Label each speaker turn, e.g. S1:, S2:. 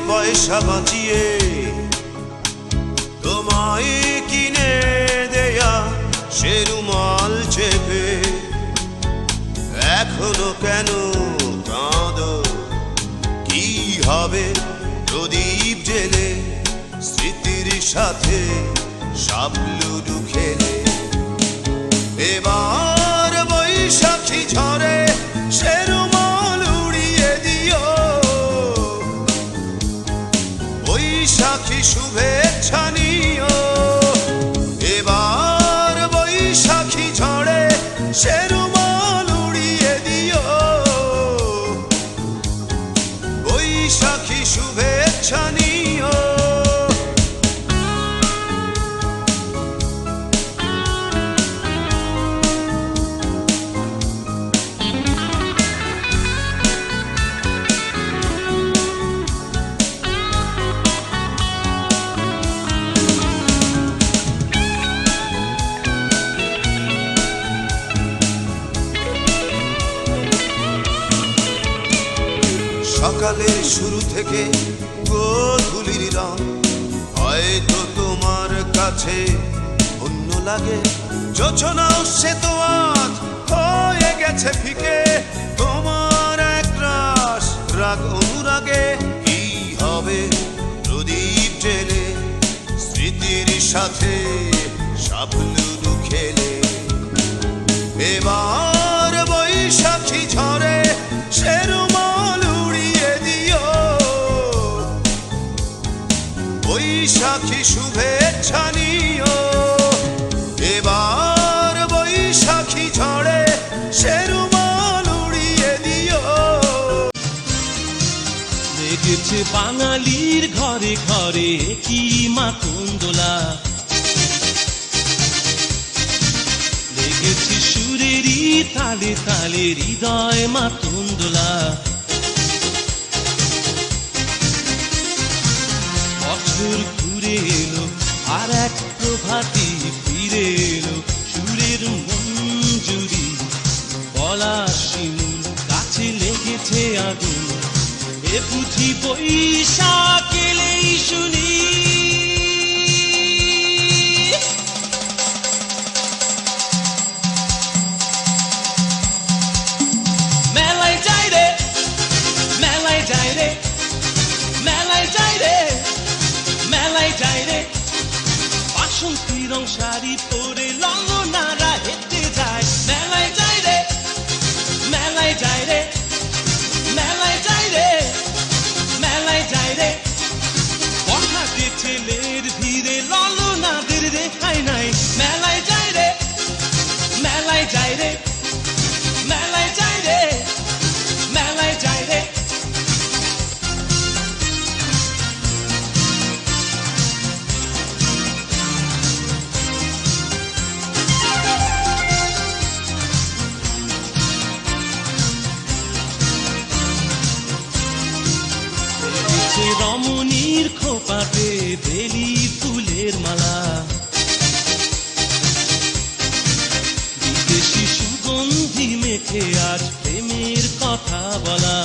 S1: পয়সা বাঁচিয়ে তোমায় কিনে দেয়া সে রুমাল চেপে এখনো কেন কাঁদো? কি হবে প্রদীপ জেলে স্মৃতির সাথে সাবলুডু খেলে? এবার বৈশাখী ঝরে সে রুমাল উড়িয়ে দিও, বৈশাখী শুভেচ্ছা নিও। এবার বৈশাখী ঝরে সে রুমাল উড়িয়ে দিও, বৈশাখী শুভেচ্ছা নিও। সকালের শুরু থেকে গোধূলির রং হয়তো তোমার কাছে অন্য লাগে। যোচনাও সে তো আজ হয়ে গেছে ফিকে, তোমার এক রাস রাগ অনুরাগে। কি হবে প্রদীপ জেলে স্মৃতির সাথে সাবলুডু খেলে? এবার বৈশাখী ঝরে সে রুমাল উড়িয়ে দিও, বৈশাখী শুভেচ্ছা নিও। এবার বৈশাখী ঝরে সে রুমাল উড়িয়ে দিও।
S2: লেগেছে বাঙালির ঘরে ঘরে কি মাতঙ্গলা, লেগেছে সুরেরই তালে তালে হৃদয় মাতঙ্গলা। বছর ঘুরে এলো আর এক প্রভাতী ফিরে এলো, সুরের মঞ্জুরি গলা শিমুল কাছে লেগেছে আগুন। এ বুঝি বৈশাখ এলেই শুনি মেলায় যাই রে, মেলায় যাই রে, মেলায় যাই রে, মেলায় যাই রে। বাসন্তী রং শাড়ি পরে লঙ্গনারা হেঁটে যায়। মেলায় যাই রে, মেলায় যাই রে, মেলায় যাই রে, মেলায় যাই রে। বখাটে ছেলের ভিড়ে ললনাদের রেখাই নাই। মেলায় যাই রে, মেলায় যাই রে, মেলায় যাই রে, মেলায় যাই রে। রমণীর খোপাতে বেলি ফুলের মালা, বিদেশি সুগন্ধি মেখে আজ প্রেমের কথা বলা।